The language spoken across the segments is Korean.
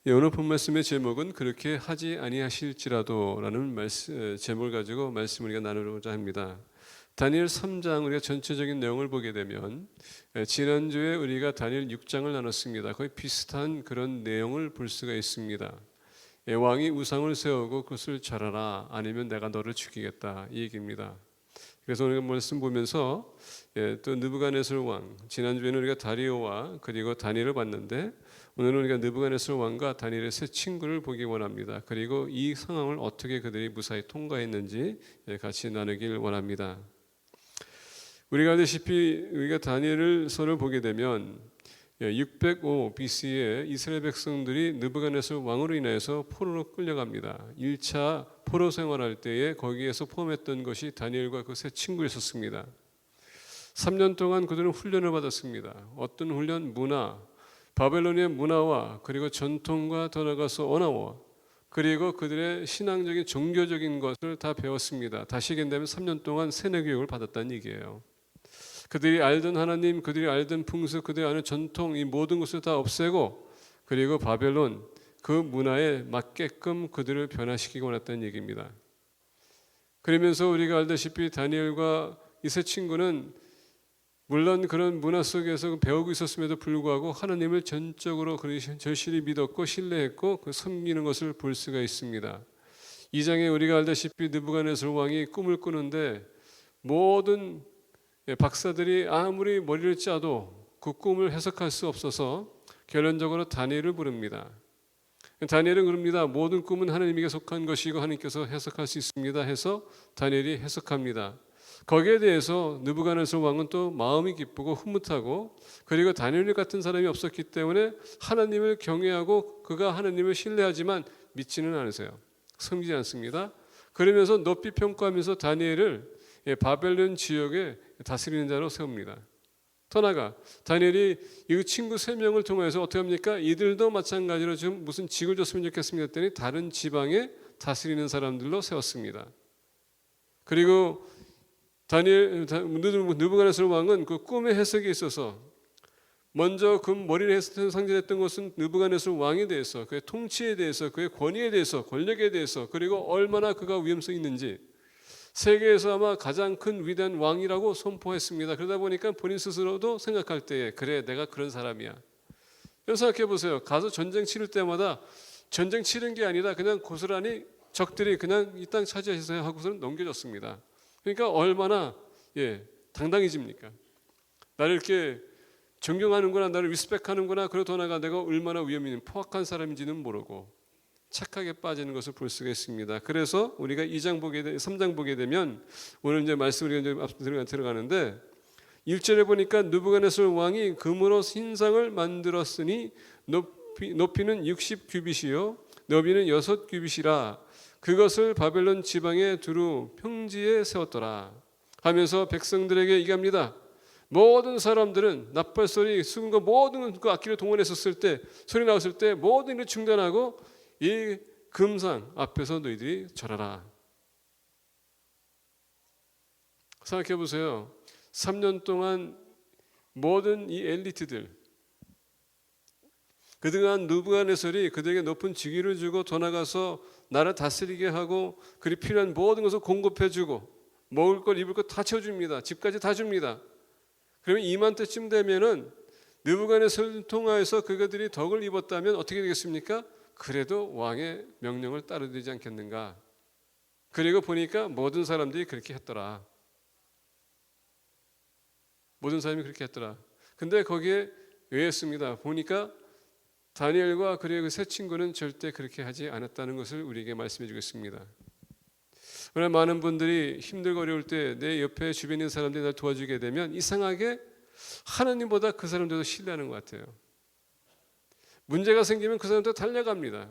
오늘 본 말씀의 제목은 그렇게 하지 아니하실지라도라는 제목을 가지고 말씀을 우리가 나누고자 합니다. 다니엘 3장 우리가 전체적인 내용을 보게 되면 지난주에 우리가 다니엘 6장을 나눴습니다. 거의 비슷한 그런 내용을 볼 수가 있습니다. 왕이 우상을 세우고 그것을 절하라, 아니면 내가 너를 죽이겠다, 이 얘기입니다. 그래서 오늘 말씀 보면서 또 느부갓네살 왕, 지난주에는 우리가 다리오와 그리고 다니엘을 봤는데 오늘은 우리가 느부갓네살 왕과 다니엘의 세 친구를 보기 원합니다. 그리고 이 상황을 어떻게 그들이 무사히 통과했는지 같이 나누길 원합니다. 우리가 알다시피 우리가 다니엘서를 보게 되면 605 BC에 이스라엘 백성들이 느부갓네살 왕으로 인해서 포로로 끌려갑니다. 1차 포로 생활할 때에 거기에서 포함했던 것이 다니엘과 그 세 친구였었습니다. 3년 동안 그들은 훈련을 받았습니다. 어떤 훈련? 문화, 바벨론의 문화와 그리고 전통과 더 나아가서 언어와 그리고 그들의 신앙적인 종교적인 것을 다 배웠습니다. 다시 얘기한다면 3년 동안 세뇌 교육을 받았다는 얘기예요. 그들이 알던 하나님, 그들이 알던 풍습, 그들이 아는 전통, 이 모든 것을 다 없애고 그리고 바벨론 그 문화에 맞게끔 그들을 변화시키기 원했다는 얘기입니다. 그러면서 우리가 알다시피 다니엘과 이 세 친구는 물론 그런 문화 속에서 배우고 있었음에도 불구하고 하나님을 전적으로 절실히 믿었고 신뢰했고 그 섬기는 것을 볼 수가 있습니다. 2장에 우리가 알다시피 느부갓네살 왕이 꿈을 꾸는데 모든 박사들이 아무리 머리를 짜도 그 꿈을 해석할 수 없어서 결론적으로 다니엘을 부릅니다. 다니엘은 그럽니다. 모든 꿈은 하나님에게 속한 것이고 하나님께서 해석할 수 있습니다 해서 다니엘이 해석합니다. 거기에 대해서 느부갓네살 왕은 또 마음이 기쁘고 흐뭇하고 그리고 다니엘 같은 사람이 없었기 때문에 하나님을 경외하고 그가 하나님을 신뢰하지만 믿지는 않으세요. 섬기지 않습니다. 그러면서 높이 평가하면서 다니엘을 바벨론 지역에 다스리는 자로 세웁니다. 더 나아가 다니엘이 이 친구 3명을 통해서 어떻게 합니까? 이들도 마찬가지로 좀 무슨 직을 줬으면 좋겠습니다 했더니 다른 지방에 다스리는 사람들로 세웠습니다. 그리고 느부갓네살 왕은 그 꿈의 해석에 있어서 먼저 그 머리를 상징했던 것은 느부갓네살 왕에 대해서, 그의 통치에 대해서, 그의 권위에 대해서, 권력에 대해서, 그리고 얼마나 그가 위험성이 있는지 세계에서 아마 가장 큰 위대한 왕이라고 선포했습니다. 그러다 보니까 본인 스스로도 생각할 때에 그래, 내가 그런 사람이야. 생각해 보세요. 가서 전쟁 치를 때마다 전쟁 치른 게 아니라 그냥 고스란히 적들이 그냥 이 땅 차지하셔서 하고서는 넘겨졌습니다. 그러니까 얼마나 당당해집니까? 나를 이렇게 존경하는구나, 나를 리스펙하는구나. 그러고 더 나아가 내가 얼마나 위험이 있는 포악한 사람인지는 모르고 착하게 빠지는 것을 볼 수가 있습니다. 그래서 우리가 3장 보게 되면 오늘 이제 말씀을 우리가 들어가는데 1절에 보니까 느부갓네살 왕이 금으로 흰상을 만들었으니 높이는 60규빗이요 너비는 6규빗이라 그것을 바벨론 지방의 두루 평지에 세웠더라 하면서 백성들에게 얘기합니다. 모든 사람들은 나팔소리, 수금과 모든 그 악기를 동원했었을 때 소리 나왔을 때 모든 일을 중단하고 이 금상 앞에서 너희들이 절하라. 생각해 보세요. 3년 동안 모든 이 엘리트들, 그동안 느부갓네살이 그들에게 높은 직위를 주고 더 나가서 나라를 다스리게 하고 그리 필요한 모든 것을 공급해 주고 먹을 것 입을 것 다 채워줍니다. 집까지 다 줍니다. 그러면 이맘때쯤 되면은 느부갓네살을 통하여서 그들이 덕을 입었다면 어떻게 되겠습니까? 그래도 왕의 명령을 따르야 되지 않겠는가? 그리고 보니까 모든 사람들이 그렇게 했더라. 모든 사람이 그렇게 했더라. 근데 거기에 의했습니다. 보니까 다니엘과 그의 그 세 친구는 절대 그렇게 하지 않았다는 것을 우리에게 말씀해 주겠습니다. 그러나 많은 분들이 힘들고 어려울 때 내 옆에 주변에 있는 사람들이 날 도와주게 되면 이상하게 하나님보다 그 사람들도 신뢰하는 것 같아요. 문제가 생기면 그 사람도 달려갑니다.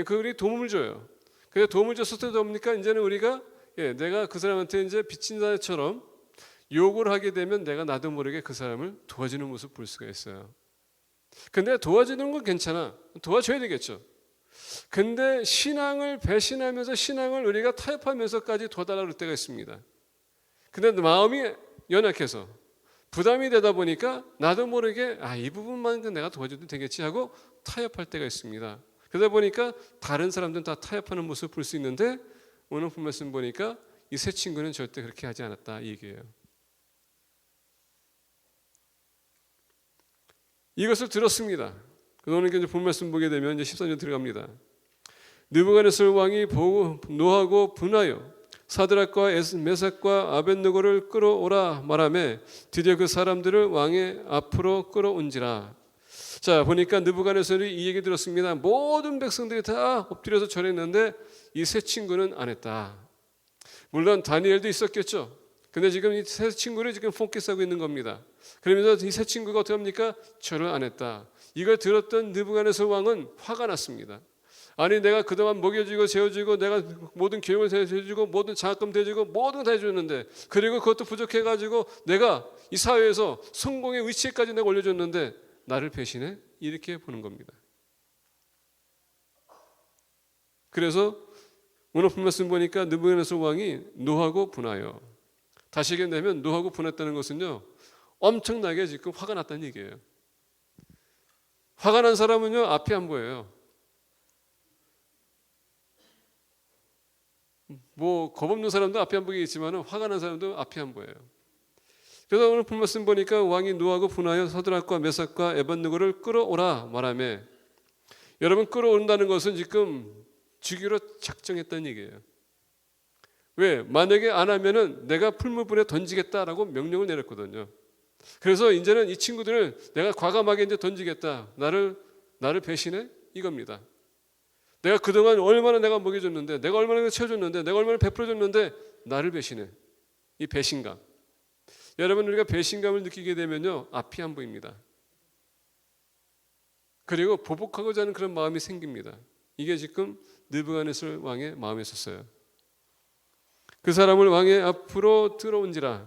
그들이 도움을 줘요. 그래서 도움을 줬을 때도 뭡니까? 이제는 우리가 내가 그 사람한테 이제 빚진 자처럼 요구를 하게 되면 내가 나도 모르게 그 사람을 도와주는 모습 볼 수가 있어요. 근데 도와주는 건 괜찮아. 도와줘야 되겠죠. 근데 신앙을 배신하면서 신앙을 우리가 타협하면서까지 도와달라고 할 때가 있습니다. 근데 마음이 연약해서 부담이 되다 보니까 나도 모르게 이 부분만 내가 도와줘도 되겠지 하고 타협할 때가 있습니다. 그러다 보니까 다른 사람들은 다 타협하는 모습을 볼 수 있는데 오늘 본 말씀 보니까 이 세 친구는 절대 그렇게 하지 않았다 이 얘기예요. 이것을 들었습니다. 오늘 이제 본 말씀 보게 되면 이제 14절 들어갑니다. 느부갓네살 왕이 노하고 분하여 사드락과 메삭과 아벳느고를 끌어오라 말하며 드디어 그 사람들을 왕의 앞으로 끌어온지라. 자, 보니까 느부갓네살이 이 얘기 들었습니다. 모든 백성들이 다 엎드려서 절했는데 이 세 친구는 안 했다. 물론 다니엘도 있었겠죠. 근데 지금 이 세 친구를 지금 포커스하고 있는 겁니다. 그러면서 이 세 친구가 어떻게 합니까? 절을 안 했다. 이걸 들었던 느부갓네살 왕은 화가 났습니다. 아니 내가 그동안 먹여주고 재워주고 내가 모든 교육을 해주고 모든 장학금 대주고 모든 거 다 해줬는데 그리고 그것도 부족해가지고 내가 이 사회에서 성공의 위치에까지 내가 올려줬는데 나를 배신해? 이렇게 보는 겁니다. 그래서 오늘 본 말씀 보니까 느부갓네살 왕이 노하고 분하여, 다시 얘기하면 노하고 분했다는 것은요 엄청나게 지금 화가 났다는 얘기예요. 화가 난 사람은요 앞이 안 보여요. 뭐 겁없는 사람도 앞이 안 보이겠지만 화가 난 사람도 앞이 안 보여요. 그래서 오늘 본 말씀 보니까 왕이 노하고 분하여 사드락과 메삭과 에벳느고를 끌어오라 말하며, 여러분 끌어온다는 것은 지금 죽이로 작정했다는 얘기예요. 왜? 만약에 안 하면은 내가 풀무불에 던지겠다라고 명령을 내렸거든요. 그래서 이제는 이 친구들을 내가 과감하게 이제 던지겠다. 나를 배신해? 이겁니다. 내가 그동안 얼마나 내가 먹여줬는데, 내가 얼마나 채워줬는데, 내가 얼마나 베풀어줬는데 나를 배신해. 이 배신감. 여러분 우리가 배신감을 느끼게 되면요 앞이 안 보입니다. 그리고 보복하고자 하는 그런 마음이 생깁니다. 이게 지금 느부갓네살 왕의 마음이었어요. 그 사람을 왕의 앞으로 들어온지라.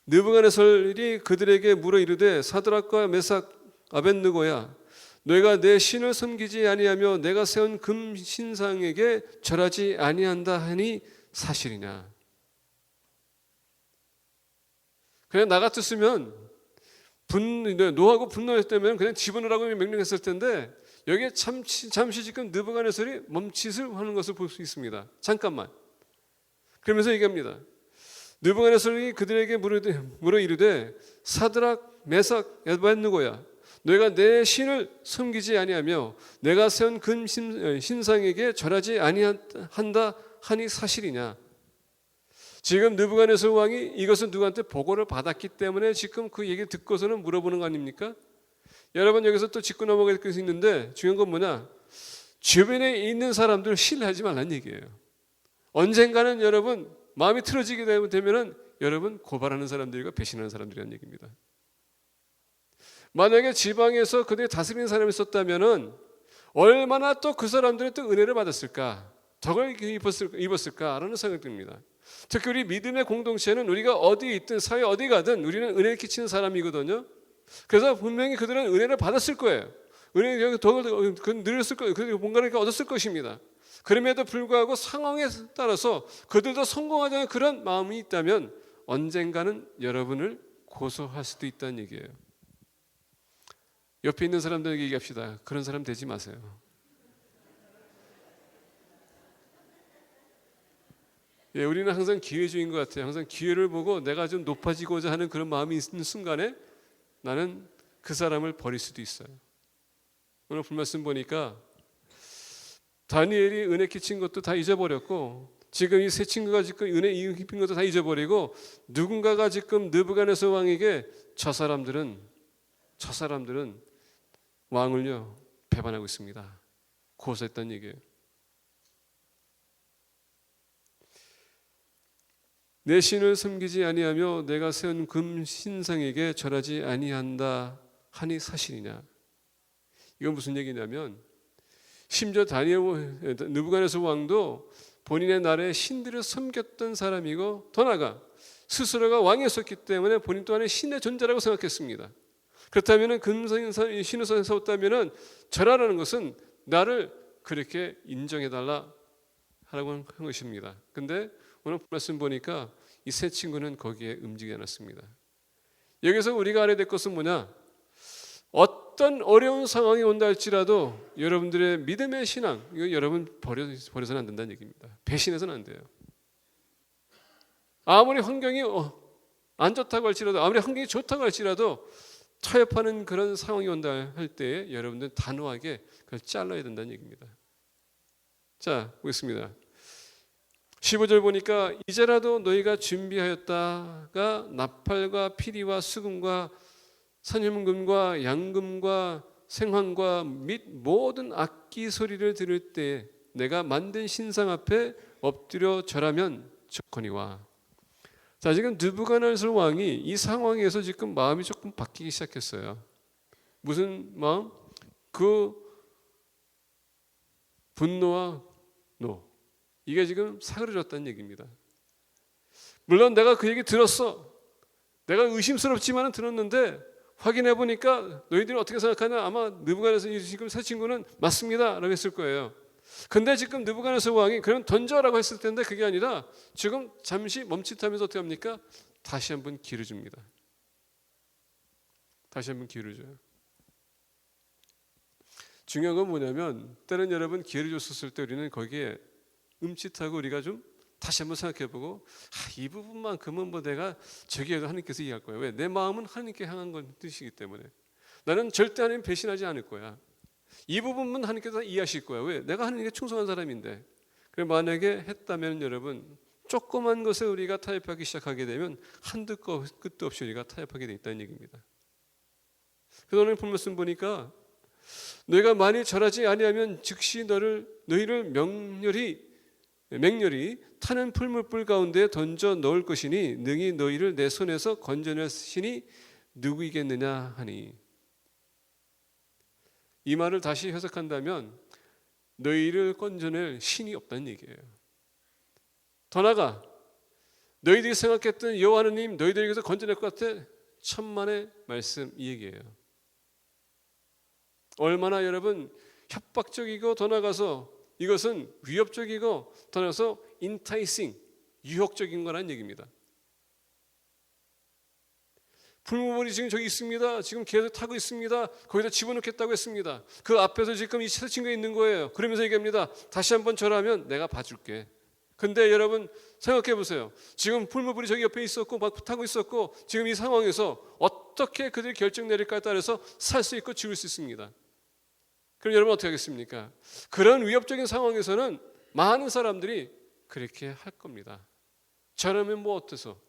느부갓네살이 그들에게 물어 이르되 사드락과 메삭 아벳느고야, 너희가 내 신을 섬기지 아니하며 내가 세운 금 신상에게 절하지 아니한다 하니 사실이냐. 그냥 나 같았으면 노하고 분노했다면 그냥 집어넣으라고 명령했을 텐데 여기에 잠시 지금 느부갓네살이 멈칫을 하는 것을 볼 수 있습니다. 잠깐만. 그러면서 얘기합니다. 느부갓네살이 그들에게 물어 이르되 사드락 메삭 아벳느고야, 너희가 내 신을 섬기지 아니하며 내가 세운 금 신상에게 절하지 아니한다 하니 사실이냐. 지금 느부갓네살 왕이 이것은 누구한테 보고를 받았기 때문에 지금 그 얘기를 듣고서는 물어보는 거 아닙니까? 여러분 여기서 또 짚고 넘어갈 것이 있는데 중요한 건 뭐냐? 주변에 있는 사람들을 신뢰하지 말라는 얘기예요. 언젠가는 여러분 마음이 틀어지게 되면은 여러분 고발하는 사람들과 배신하는 사람들이라는 얘기입니다. 만약에 지방에서 그들이 다스리는 사람이 있었다면은 얼마나 또 그 사람들은 또 은혜를 받았을까, 덕을 입었을까라는 생각이 듭니다. 특히 우리 믿음의 공동체는 우리가 어디에 있든 사회 어디 가든 우리는 은혜를 끼치는 사람이거든요. 그래서 분명히 그들은 은혜를 받았을 거예요. 은혜를 덕을 누렸을 거예요. 그들이 뭔가를 얻었을 것입니다. 그럼에도 불구하고 상황에 따라서 그들도 성공하자는 그런 마음이 있다면 언젠가는 여러분을 고소할 수도 있다는 얘기예요. 옆에 있는 사람들에게 얘기합시다. 그런 사람 되지 마세요. 예, 우리는 항상 기회주의인 것 같아요. 항상 기회를 보고 내가 좀 높아지고자 하는 그런 마음이 있는 순간에 나는 그 사람을 버릴 수도 있어요. 오늘 말씀 보니까 다니엘이 은혜 끼친 것도 다 잊어버렸고 지금 이 세 친구가 지금 은혜 입힌 것도 다 잊어버리고 누군가가 지금 느부갓네살 왕에게 저 사람들은 왕을요 배반하고 있습니다. 고소했다는 얘기예요. 내 신을 섬기지 아니하며 내가 세운 금 신상에게 절하지 아니한다 하니 사실이냐. 이건 무슨 얘기냐면 심지어 느부갓네살 왕도 본인의 나라의 신들을 섬겼던 사람이고 더 나아가 스스로가 왕이었기 때문에 본인 또한의 신의 존재라고 생각했습니다. 그렇다면 금 신을 세웠다면 절하라는 것은 나를 그렇게 인정해달라 하라고 한 것입니다. 근데 오늘 말씀 보니까 이 세 친구는 거기에 움직이지 않았습니다. 여기서 우리가 알아야 될 것은 뭐냐? 어떤 어려운 상황이 온다 할지라도 여러분들의 믿음의 신앙, 이거 여러분 버려서는 안 된다는 얘기입니다. 배신해서는 안 돼요. 아무리 환경이 안 좋다고 할지라도, 아무리 환경이 좋다고 할지라도 타협하는 그런 상황이 온다 할 때에 여러분들 단호하게 그걸 잘라야 된다는 얘기입니다. 자, 보겠습니다. 15절 보니까 이제라도 너희가 준비하였다가 나팔과 피리와 수금과 선현금과 양금과 생황과 및 모든 악기 소리를 들을 때 내가 만든 신상 앞에 엎드려 절하면 좋거니와. 자, 지금 느부갓네살 왕이 이 상황에서 지금 마음이 조금 바뀌기 시작했어요. 무슨 마음? 그 분노와 노, 이게 지금 사그러졌다는 얘기입니다. 물론 내가 그 얘기 들었어. 내가 의심스럽지만은 들었는데 확인해 보니까 너희들이 어떻게 생각하냐? 아마 느부갓네살 지금 새 친구는 맞습니다 라고 했을 거예요. 근데 지금 느부갓네살 왕이 그럼 던져라고 했을 텐데 그게 아니라 지금 잠시 멈칫하면서 어떻게 합니까? 다시 한번 기회를 줍니다. 다시 한번 기회를 줘요. 중요한 건 뭐냐면 때는 여러분 기회를 줬었을 때 우리는 거기에 음칫하고 우리가 좀 다시 한번 생각해보고 이 부분만큼은 뭐 내가 저기 해도 하나님께서 이해할 거야. 왜? 내 마음은 하나님께 향한 건 뜻이기 때문에 나는 절대 하나님 배신하지 않을 거야. 이 부분은 하나님께서 이해하실 거야. 왜? 내가 하나님께 충성한 사람인데. 그래 만약에 했다면 여러분 조그만 것에 우리가 타협하기 시작하게 되면 한도 끝도 없이 우리가 타협하게 돼 있다는 얘기입니다. 그래서 오늘 본문씀 보니까 너희가 만일 절하지 아니하면 즉시 너희를 맹렬히 타는 풀무불 가운데 던져 넣을 것이니 능히 너희를 내 손에서 건져낼 신이 누구이겠느냐 하니. 이 말을 다시 해석한다면 너희를 건져낼 신이 없다는 얘기예요. 더 나아가 너희들이 생각했던 여호와 하나님 너희들에게서 건져낼 것 같아? 천만의 말씀 이 얘기예요. 얼마나 여러분 협박적이고 더 나아가서 이것은 위협적이고 더 나아가서 enticing, 유혹적인 거라는 얘기입니다. 풀무불이 지금 저기 있습니다. 지금 계속 타고 있습니다. 거기다 집어넣겠다고 했습니다. 그 앞에서 지금 이 새 친구가 있는 거예요. 그러면서 얘기합니다. 다시 한번 절하면 내가 봐줄게. 근데 여러분 생각해 보세요. 지금 풀무불이 저기 옆에 있었고 막 타고 있었고 지금 이 상황에서 어떻게 그들이 결정 내릴까에 따라서 살 수 있고 죽을 수 있습니다. 그럼 여러분 어떻게 하겠습니까? 그런 위협적인 상황에서는 많은 사람들이 그렇게 할 겁니다. 저라면 뭐 어때서?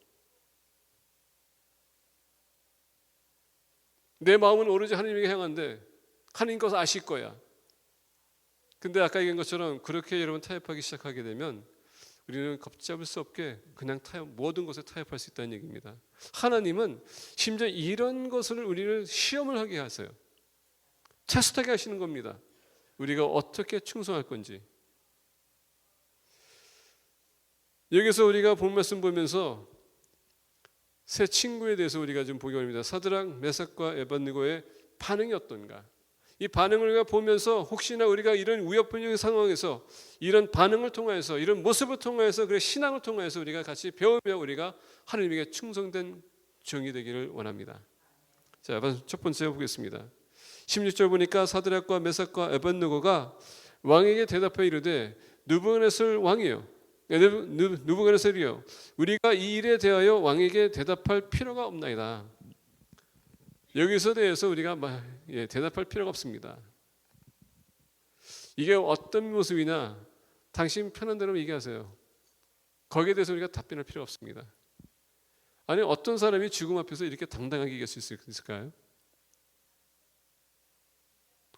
내 마음은 오로지 하나님에게 향한데 하나님 것을 아실 거야. 근데 아까 얘기한 것처럼 그렇게 여러분 타협하기 시작하게 되면 우리는 걷잡을 수 없게 그냥 모든 것에 타협할 수 있다는 얘기입니다. 하나님은 심지어 이런 것을 우리를 시험을 하게 하세요. 테스트하게 하시는 겁니다. 우리가 어떻게 충성할 건지. 여기서 우리가 본 말씀 보면서 새 친구에 대해서 우리가 좀 보기 원합니다. 사드락, 메삭과 에벳느고의 반응이 어떤가? 이 반응을 우리가 보면서 혹시나 우리가 이런 위협적인 상황에서 이런 반응을 통해서 이런 모습을 통해서 그래 신앙을 통해서 우리가 같이 배우며 우리가 하나님에게 충성된 종이 되기를 원합니다. 자, 첫 번째 보겠습니다. 16절 보니까 사드락과 메삭과 에벳느고가 왕에게 대답하여 이르되 느부갓네살 왕이요, 느부갓네살이요, 우리가 이 일에 대하여 왕에게 대답할 필요가 없나이다. 여기서 대해서 우리가 대답할 필요가 없습니다. 이게 어떤 모습이냐, 당신 편한 대로 얘기하세요. 거기에 대해서 우리가 답변할 필요가 없습니다. 아니 어떤 사람이 죽음 앞에서 이렇게 당당하게 얘기할 수 있을까요?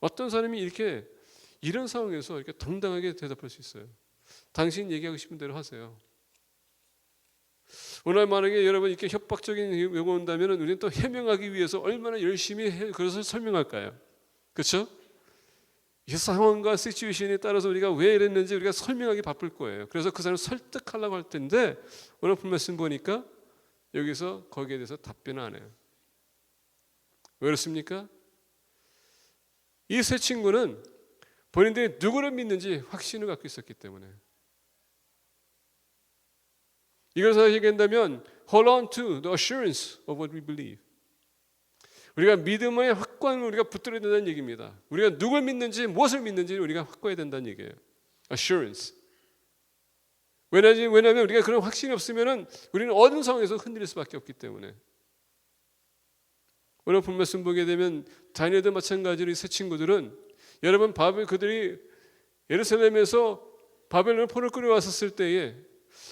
어떤 사람이 이렇게 이런 상황에서 이렇게 당당하게 대답할 수 있어요? 당신 얘기하고 싶은 대로 하세요. 오늘 만약에 여러분 이렇게 협박적인 요구 온다면 우리는 또 해명하기 위해서 얼마나 열심히 그것을 설명할까요? 그렇죠? 이 상황과 시츄에이션에 따라서 우리가 왜 이랬는지 우리가 설명하기 바쁠 거예요. 그래서 그 사람을 설득하려고 할 텐데 오늘 말씀 보니까 여기서 거기에 대해서 답변을 안 해요. 왜 그렇습니까? 이 세 친구는 본인들이 누구를 믿는지 확신을 갖고 있었기 때문에. 이것을 얘기한다면 hold on to the assurance of what we believe. 우리가 믿음의 확고함을 우리가 붙들어야 된다는 얘기입니다. 우리가 누굴 믿는지 무엇을 믿는지 우리가 확고해야 된다는 얘기예요. assurance. 왜냐하면 우리가 그런 확신이 없으면 우리는 어떤 상황에서 흔들릴 수밖에 없기 때문에. 오늘 본 말씀 보게 되면 다니엘도 마찬가지로 이 세 친구들은 여러분 그들이 예루살렘에서 바벨론을 포를 끌어왔었을 때에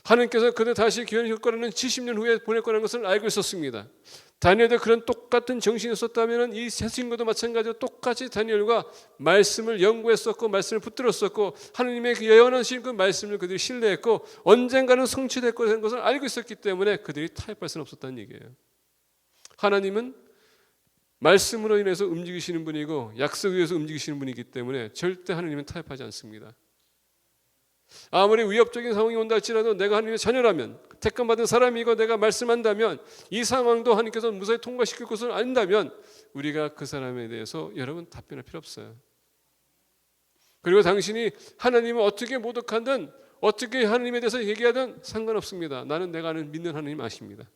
하나님께서 그들 다시 귀환할 거라는 70년 후에 보낼 거라는 것을 알고 있었습니다. 다니엘도 그런 똑같은 정신이 있었다면 이 세 친구도 마찬가지로 똑같이 다니엘과 말씀을 연구했었고 말씀을 붙들었었고 하나님의 그 예언하신 그 말씀을 그들이 신뢰했고 언젠가는 성취될 거라는 것을 알고 있었기 때문에 그들이 타협할 수는 없었다는 얘기예요. 하나님은 말씀으로 인해서 움직이시는 분이고 약속에 의해서 움직이시는 분이기 때문에 절대 하나님은 타협하지 않습니다. 아무리 위협적인 상황이 온다 할지라도 내가 하나님의 자녀라면 택감받은 사람이고 내가 말씀한다면 이 상황도 하나님께서 무사히 통과시킬 것을 안다면 우리가 그 사람에 대해서 여러분 답변할 필요 없어요. 그리고 당신이 하나님을 어떻게 모독하든 어떻게 하나님에 대해서 얘기하든 상관없습니다. 나는 내가 믿는 하나님 아십니다.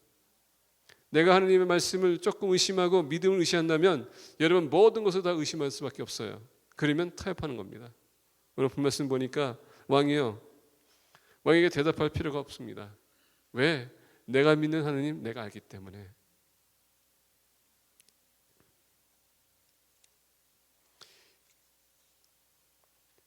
내가 하나님의 말씀을 조금 의심하고 믿음을 의시한다면 여러분 모든 것을 다 의심할 수밖에 없어요. 그러면 타협하는 겁니다. 오늘 본 말씀 보니까 왕에게 대답할 필요가 없습니다. 왜? 내가 믿는 하나님 내가 알기 때문에.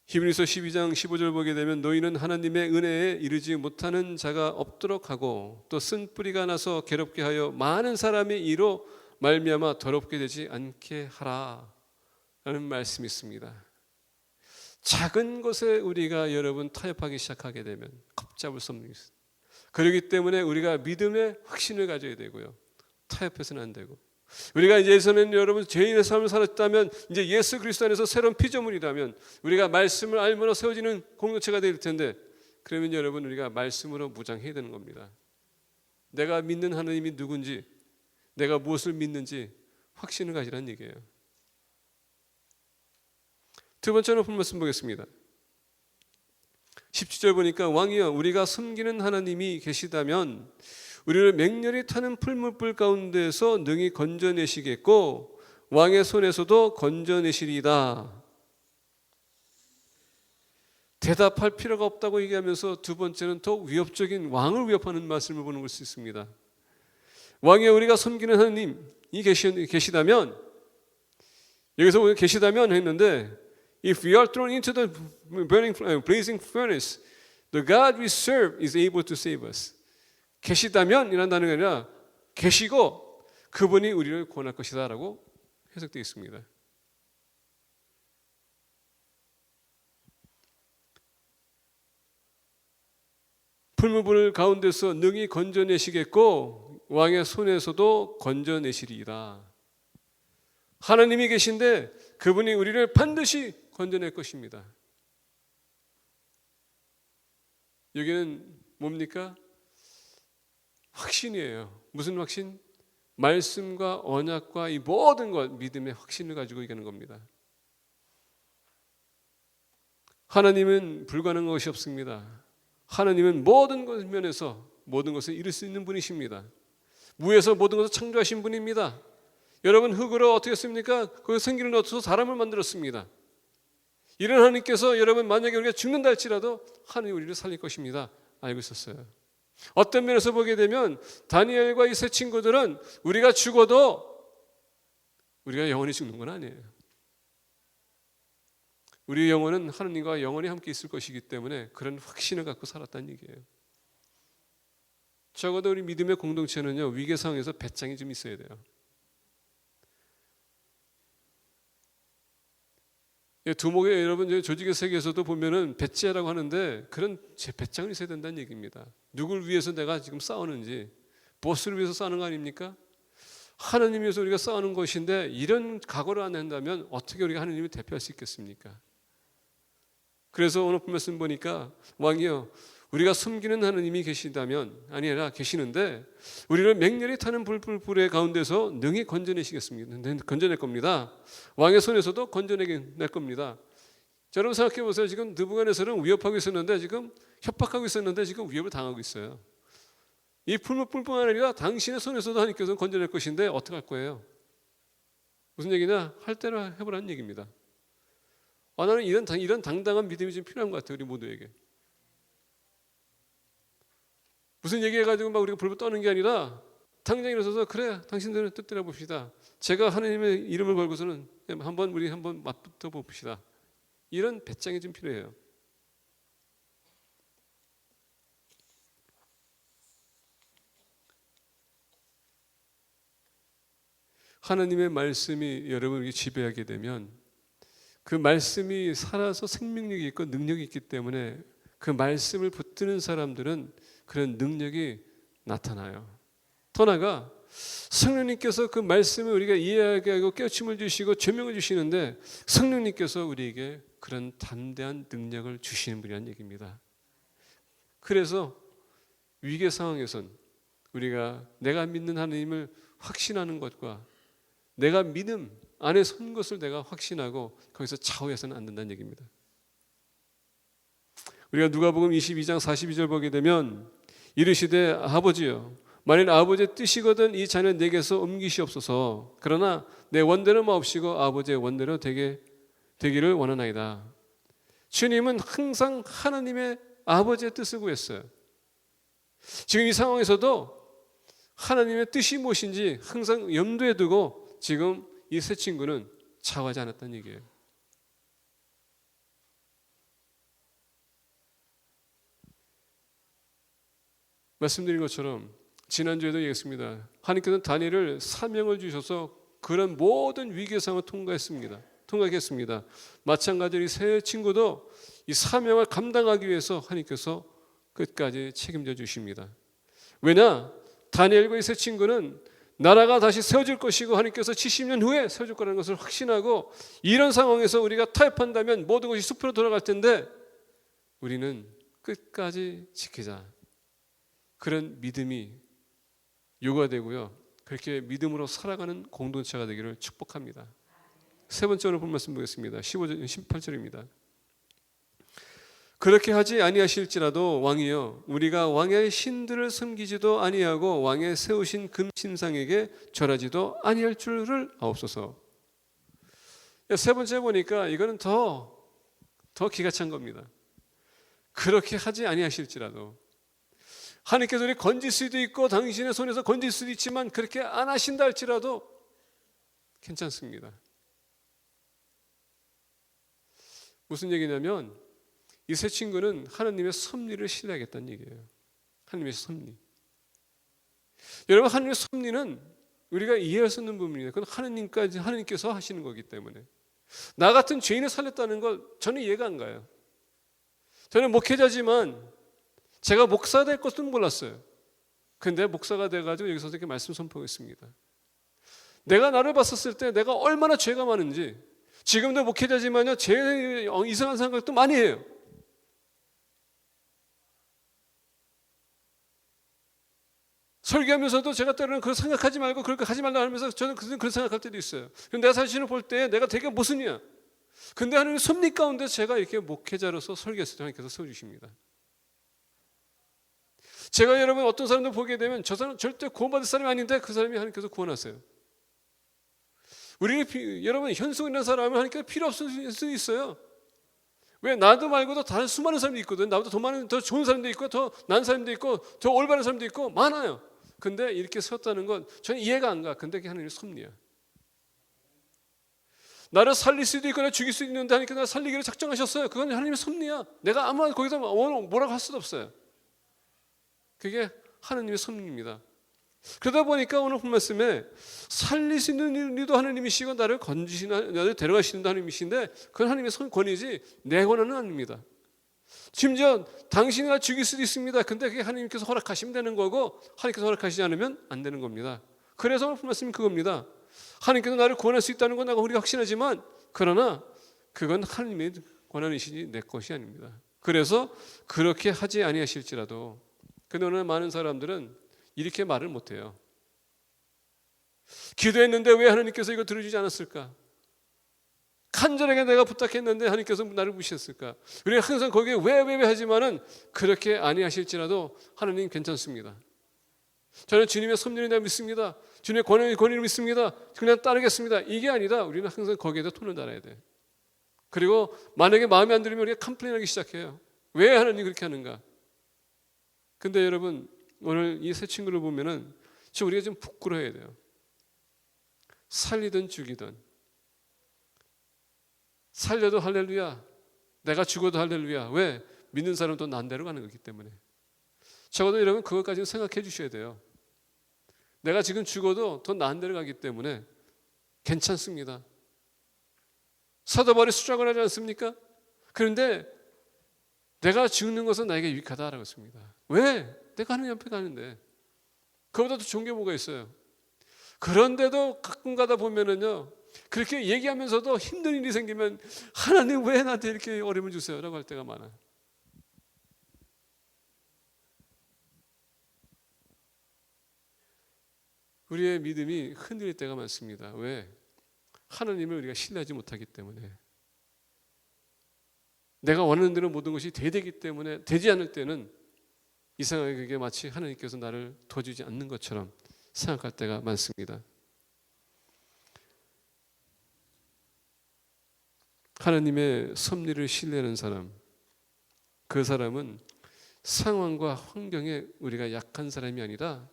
히브리서 12장 15절 보게 되면 너희는 하나님의 은혜에 이르지 못하는 자가 없도록 하고 또 쓴 뿌리가 나서 괴롭게 하여 많은 사람의 이로 말미암아 더럽게 되지 않게 하라 라는 말씀이 있습니다. 작은 것에 우리가 여러분 타협하기 시작하게 되면 걷잡을 수 없는 것입니다. 그렇기 때문에 우리가 믿음의 확신을 가져야 되고요. 타협해서는 안 되고 우리가 이제 예전에는 여러분 죄인의 삶을 살았다면 이제 예수 그리스도 안에서 새로운 피조물이라면 우리가 말씀을 알므로 세워지는 공동체가 될 텐데 그러면 여러분 우리가 말씀으로 무장해야 되는 겁니다. 내가 믿는 하나님이 누군지 내가 무엇을 믿는지 확신을 가지라는 얘기예요. 두 번째로 본 말씀 보겠습니다. 17절 보니까 왕이여 우리가 섬기는 하나님이 계시다면 우리를 맹렬히 타는 풀무불 가운데서 능히 건져내시겠고 왕의 손에서도 건져내시리이다. 대답할 필요가 없다고 얘기하면서 두 번째는 더 위협적인 왕을 위협하는 말씀을 보는 걸 수 있습니다. 왕이여 우리가 섬기는 하나님이 계시다면 여기서 계시다면 했는데 If we are thrown into the burning, blazing furnace, the God we serve is able to save us. 계시다면 이란다는 게 아니라 계시고 그분이 우리를 구원할 것이다 라고 해석되어 있습니다. 풀무불 가운데서 능히 건져내시겠고 왕의 손에서도 건져내시리이다. 하나님이 계신데 그분이 우리를 반드시 건져낼 것입니다. 여기는 뭡니까? 확신이에요. 무슨 확신? 말씀과 언약과 이 모든 것 믿음의 확신을 가지고 얘기하는 겁니다. 하나님은 불가능한 것이 없습니다. 하나님은 모든 것 면에서 모든 것을 이룰 수 있는 분이십니다. 무에서 모든 것을 창조하신 분입니다. 여러분 흙으로 어떻게 했습니까? 그 생기를 넣어서 사람을 만들었습니다. 이런 하나님께서 여러분 만약에 우리가 죽는다 할지라도 하나님이 우리를 살릴 것입니다. 알고 있었어요. 어떤 면에서 보게 되면 다니엘과 이 세 친구들은 우리가 죽어도 우리가 영원히 죽는 건 아니에요. 우리의 영혼은 하나님과 영원히 함께 있을 것이기 때문에 그런 확신을 갖고 살았다는 얘기예요. 적어도 우리 믿음의 공동체는요 위기 상황에서 배짱이 좀 있어야 돼요. 두목의 여러분 조직의 세계에서도 보면은 배째라고 하는데 그런 배짱이 있어야 된다는 얘기입니다. 누굴 위해서 내가 지금 싸우는지 보스를 위해서 싸우는 거 아닙니까? 하나님 위해서 우리가 싸우는 것인데 이런 각오를 안 한다면 어떻게 우리가 하나님을 대표할 수 있겠습니까? 그래서 오늘 말씀 보니까 왕이여 우리가 섬기는 하나님이 계시다면 아니라 계시는데 우리를 맹렬히 타는 불의 가운데서 능히 건져내시겠습니다. 건져낼 겁니다. 왕의 손에서도 건져낼 겁니다. 자, 여러분 생각해 보세요. 지금 느부갓네살은 위협하고 있었는데 지금 협박하고 있었는데 지금 위협을 당하고 있어요. 이 풀무불뿐만 아니라 당신의 손에서도 하나님께서 건져낼 것인데 어떻게 할 거예요? 무슨 얘기냐? 할 대로 해보라는 얘기입니다. 나는 이런 당당한 믿음이 좀 필요한 것 같아요. 우리 모두에게. 무슨 얘기해가지고 막 우리가 불불 떠는 게 아니라 당장 일어서서 그래 당신들은 뜻대로 봅시다. 제가 하나님의 이름을 걸고서는 우리 한번 맞붙어 봅시다. 이런 배짱이 좀 필요해요. 하나님의 말씀이 여러분에게 지배하게 되면 그 말씀이 살아서 생명력이 있고 능력이 있기 때문에 그 말씀을 붙드는 사람들은 그런 능력이 나타나요. 더 나아가 성령님께서 그 말씀을 우리가 이해하게 하고 깨우침을 주시고 조명을 주시는데 성령님께서 우리에게 그런 담대한 능력을 주시는 분이라는 얘기입니다. 그래서 위기 상황에선 우리가 내가 믿는 하나님을 확신하는 것과 내가 믿음 안에 선 것을 내가 확신하고 거기서 좌우해서는 안 된다는 얘기입니다. 우리가 누가복음 22장 42절 보게 되면 이르시되 아버지여 만일 아버지의 뜻이거든 이 잔을 내게서 옮기시옵소서. 그러나 내 원대로 마옵시고 아버지의 원대로 되기를 원하나이다. 주님은 항상 하나님의 아버지의 뜻을 구했어요. 지금 이 상황에서도 하나님의 뜻이 무엇인지 항상 염두에 두고 지금 이 세 친구는 좌우하지 않았다는 얘기예요. 말씀드린 것처럼 지난주에도 얘기했습니다. 하나님께서는 다니엘을 사명을 주셔서 그런 모든 위기 상황을 통과했습니다. 마찬가지로 이 세 친구도 이 사명을 감당하기 위해서 하나님께서 끝까지 책임져 주십니다. 왜냐? 다니엘과 이 세 친구는 나라가 다시 세워질 것이고 하나님께서 70년 후에 세워질 거라는 것을 확신하고 이런 상황에서 우리가 타협한다면 모든 것이 숲으로 돌아갈 텐데 우리는 끝까지 지키자. 그런 믿음이 요구되고요. 그렇게 믿음으로 살아가는 공동체가 되기를 축복합니다. 세 번째로 본 말씀 보겠습니다. 15절, 18절입니다. 그렇게 하지 아니하실지라도 왕이여 우리가 왕의 신들을 섬기지도 아니하고 왕의 세우신 금신상에게 절하지도 아니할 줄을 아옵소서. 세 번째 보니까 이거는 더 기가 찬 겁니다. 그렇게 하지 아니하실지라도 하나님께서 우리 건질 수도 있고 당신의 손에서 건질 수도 있지만 그렇게 안 하신다 할지라도 괜찮습니다. 무슨 얘기냐면 이 세 친구는 하나님의 섭리를 신뢰하겠다는 얘기예요. 하나님의 섭리. 여러분 하나님의 섭리는 우리가 이해할 수 없는 부분입니다. 그건 하나님께서 하시는 거기 때문에 나 같은 죄인을 살렸다는 걸 저는 이해가 안 가요. 저는 목회자지만 제가 목사 될 것은 몰랐어요. 근데 목사가 돼가지고 여기서 이렇게 말씀 선포했습니다. 내가 나를 봤었을 때 내가 얼마나 죄가 많은지 지금도 목회자지만요 제 이상한 생각도 많이 해요. 설교하면서도 제가 때로는 그걸 생각하지 말고 그렇게 하지 말라 하면서 저는 그런 생각할 때도 있어요. 근데 내가 자신을 볼 때 내가 되게 모순이야. 근데 하나님의 섭리 가운데 제가 이렇게 목회자로서 설교했을 때 하나님께서 세워주십니다. 제가 여러분 어떤 사람들 보게 되면 저 사람 절대 구원받을 사람이 아닌데 그 사람이 하나님께서 구원하세요. 여러분 현숙 있는 사람은 하나님께서 필요 없을 수 있어요. 왜? 나도 말고도 다른 수많은 사람도 있거든. 나보다 더 좋은 사람도 있고 더 나은 사람도 있고 더 올바른 사람도 있고 많아요. 근데 이렇게 세웠다는 건 저는 이해가 안 가. 근데 그게 하나님의 섭리야. 나를 살릴 수도 있고 죽일 수도 있는데 하나님께서 나를 살리기를 작정하셨어요. 그건 하나님의 섭리야. 내가 아무 거기서 뭐라고 할 수도 없어요. 그게 하나님의 섭리입니다. 그러다 보니까 오늘 본 말씀에 살리시는 이도 하나님이시고 나를 건지시는 나를 데려가시는 하나님이신데 그건 하나님의 권위지 내 권한은 아닙니다. 심지어 당신이 나 죽일 수도 있습니다. 근데 그게 하나님께서 허락하시면 되는 거고 하나님께서 허락하시지 않으면 안 되는 겁니다. 그래서 오늘 본 말씀이 그겁니다. 하나님께서 나를 구원할 수 있다는 건 우리가 확신하지만 그러나 그건 하나님의 권한이시지 내 것이 아닙니다. 그래서 그렇게 하지 아니하실지라도 근데 오늘 많은 사람들은 이렇게 말을 못해요. 기도했는데 왜 하나님께서 이거 들어주지 않았을까? 간절하게 내가 부탁했는데 하나님께서 나를 무시했을까? 우리가 항상 거기에 왜 하지만은 그렇게 아니하실지라도 하나님 괜찮습니다. 저는 주님의 섭리를 내가 믿습니다. 주님의 권위를 믿습니다. 그냥 따르겠습니다. 이게 아니라 우리는 항상 거기에다 손을 달아야 돼. 그리고 만약에 마음에 안 들으면 우리가 컴플레인하기 시작해요. 왜 하나님 그렇게 하는가? 근데 여러분 오늘 이 세 친구를 보면은 우리가 좀 부끄러워야 돼요. 살리든 죽이든 살려도 할렐루야, 내가 죽어도 할렐루야. 왜? 믿는 사람은 또 난대로 가는 거기 때문에. 적어도 여러분 그것까지는 생각해 주셔야 돼요. 내가 지금 죽어도 더 나은 데로 가기 때문에 괜찮습니다. 사도 바울이 수작을 하지 않습니까? 그런데 내가 죽는 것은 나에게 유익하다라고 했습니다. 왜? 내가 하나님 앞에 가는데. 그보다 더 좋은 게 뭐가 있어요? 그런데도 가끔 가다 보면은요, 그렇게 얘기하면서도 힘든 일이 생기면 하나님 왜 나한테 이렇게 어려움을 주세요? 라고 할 때가 많아요. 우리의 믿음이 흔들릴 때가 많습니다. 왜? 하나님을 우리가 신뢰하지 못하기 때문에. 내가 원하는 대로 모든 것이 되기 때문에 되지 않을 때는 이상하게 그게 마치 하나님께서 나를 도와주지 않는 것처럼 생각할 때가 많습니다. 하나님의 섭리를 신뢰하는 사람, 그 사람은 상황과 환경에 우리가 약한 사람이 아니라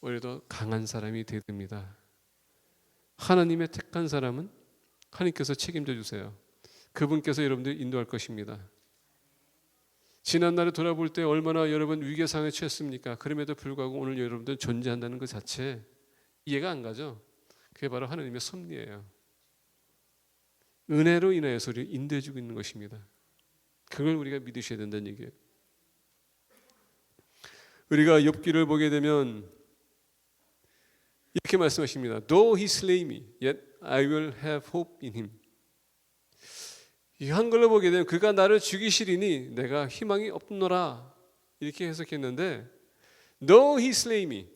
오히려 더 강한 사람이 되야 됩니다. 하나님의 택한 사람은 하나님께서 책임져 주세요. 그분께서 여러분들 인도할 것입니다. 지난날을 돌아볼 때 얼마나 여러분 위기 상황에 처했습니까? 그럼에도 불구하고 오늘 여러분들 존재한다는 것 자체 이해가 안 가죠? 그게 바로 하나님의 섭리예요. 은혜로 인하여서 우리를 인도해 주고 있는 것입니다. 그걸 우리가 믿으셔야 된다는 얘기예요. 우리가 욥기를 보게 되면 이렇게 말씀하십니다. Though he slay me, yet I will have hope in him. 이 한글로 보게 되면 그가 나를 죽이시리니 내가 희망이 없노라 이렇게 해석했는데 Though he slay me,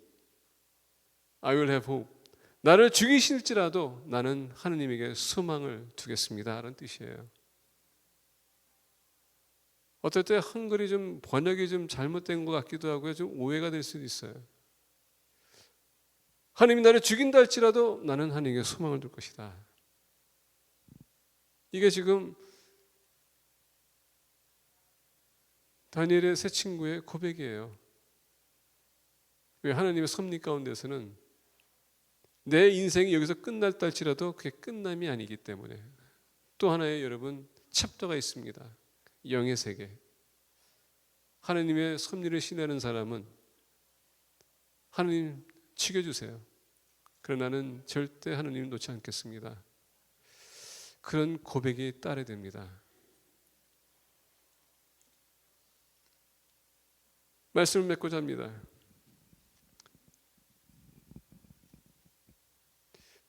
I will have hope. 나를 죽이실지라도 나는 하느님에게 소망을 두겠습니다 라는 뜻이에요. 어떨 때 한글이 좀 번역이 좀 잘못된 것 같기도 하고요. 좀 오해가 될 수도 있어요. 하나님이 나를 죽인다 할지라도 나는 하나님에게 소망을 둘 것이다. 이게 지금 다니엘의 세 친구의 고백이에요. 왜? 하나님의 섭리 가운데서는 내 인생이 여기서 끝날 할지라도 그게 끝남이 아니기 때문에 또 하나의 여러분 챕터가 있습니다. 영의 세계. 하나님의 섭리를 신뢰하는 사람은 하나님 죽여주세요. 그러나 나는 절대 하나님을 놓지 않겠습니다. 그런 고백이 따라야 됩니다. 말씀을 맺고자 합니다.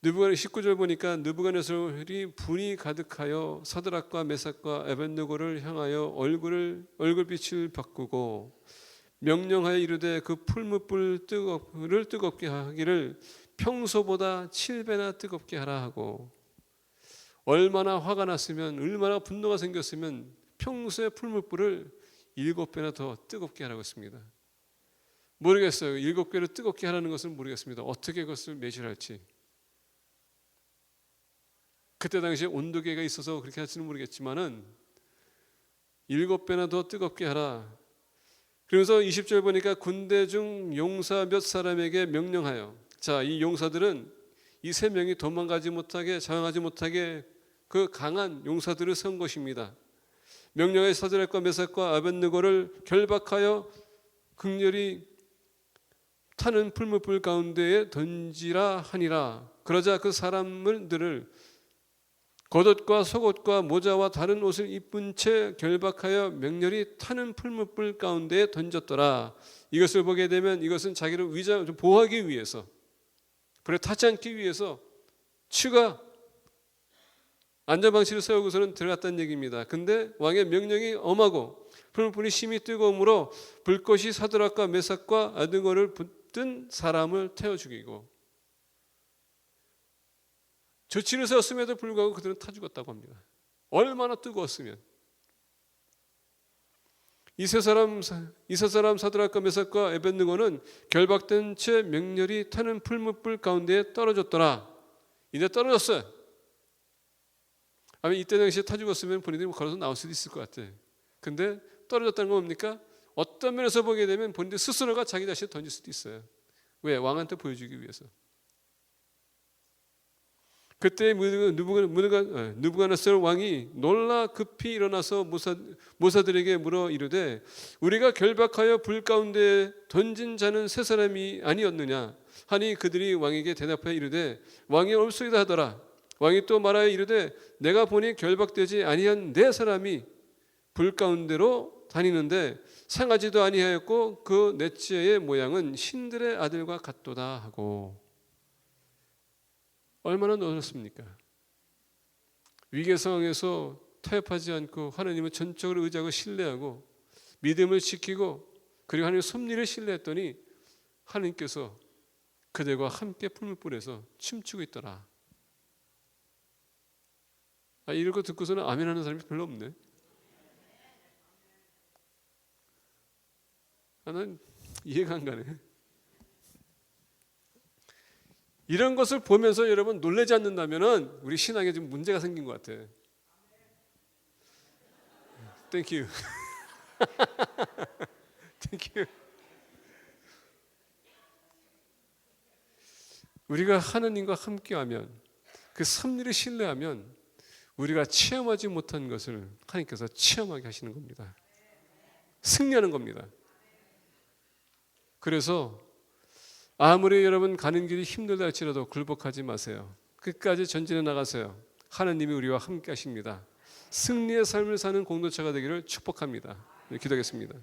느부갓네살 19절 보니까 느부갓네살이 분이 가득하여 사드락과 메삭과 에벤느고를 향하여 얼굴빛을 바꾸고 명령하여 이르되 그 풀무불을 뜨겁게 하기를 평소보다 7배나 뜨겁게 하라 하고 얼마나 화가 났으면 얼마나 분노가 생겼으면 평소의 풀무불을 7배나 더 뜨겁게 하라고 했습니다. 모르겠어요. 7배로 뜨겁게 하라는 것은 모르겠습니다. 어떻게 그것을 매질할지. 그때 당시에 온도계가 있어서 그렇게 할지는 모르겠지만은 7배나 더 뜨겁게 하라. 그러면서 20절 보니까 군대 중 용사 몇 사람에게 명령하여, 자, 이 용사들은 이 세 명이 도망가지 못하게 장악하지 못하게 그 강한 용사들을 세운 것입니다. 명령하여 사드락과 메삭과 아벳느고를 결박하여 극렬히 타는 풀무불 가운데에 던지라 하니라. 그러자 그 사람들을 겉옷과 속옷과 모자와 다른 옷을 입은 채 결박하여 맹렬히 타는 풀무불 가운데에 던졌더라. 이것을 보게 되면 이것은 자기를 보호하기 위해서, 불에 타지 않기 위해서 추가 안전방치를 세우고서는 들어갔다는 얘기입니다. 근데 왕의 명령이 엄하고 풀무불이 심히 뜨거움으로 불꽃이 사드락과 메삭과 아벳느고를 붙든 사람을 태워 죽이고, 조치를 세웠음에도 불구하고 그들은 타 죽었다고 합니다. 얼마나 뜨거웠으면. 이 세 사람 사드락과 메삭과 에벳느고는 결박된 채 맹렬히 타는 풀무불 가운데에 떨어졌더라. 이제 떨어졌어요. 아마 이때 당시에 타 죽었으면 본인들이 걸어서 나올 수도 있을 것 같아. 근데 떨어졌다는 건 뭡니까? 어떤 면에서 보게 되면 본인들 스스로가 자기 자신을 던질 수도 있어요. 왜? 왕한테 보여주기 위해서. 그때 느부갓네살 왕이 놀라 급히 일어나서 모사들에게 물어 이르되 우리가 결박하여 불 가운데 던진 자는 세 사람이 아니었느냐 하니 그들이 왕에게 대답하여 이르되 왕이 옳소이다 하더라. 왕이 또 말하여 이르되 내가 보니 결박되지 아니한 네 사람이 불 가운데로 다니는데 상하지도 아니하였고 그 넷째의 모양은 신들의 아들과 같도다 하고. 얼마나 어렵습니까? 위기 상황에서 타협하지 않고 하나님을 전적으로 의지하고 신뢰하고 믿음을 지키고 그리고 하나님의 섭리를 신뢰했더니 하나님께서 그들과 함께 풀무불에서 춤추고 있더라. 이런 거 듣고서는 아멘 하는 사람이 별로 없네. 난 이해가 안 가네. 이런 것을 보면서 여러분 놀라지 않는다면 우리 신앙에 좀 문제가 생긴 것 같아. 땡큐. 땡큐. 우리가 하나님과 함께하면 그 섭리를 신뢰하면 우리가 체험하지 못한 것을 하나님께서 체험하게 하시는 겁니다. 승리하는 겁니다. 그래서 아무리 여러분 가는 길이 힘들다 할지라도 굴복하지 마세요. 끝까지 전진해 나가세요. 하나님이 우리와 함께 하십니다. 승리의 삶을 사는 공동체가 되기를 축복합니다. 기도하겠습니다.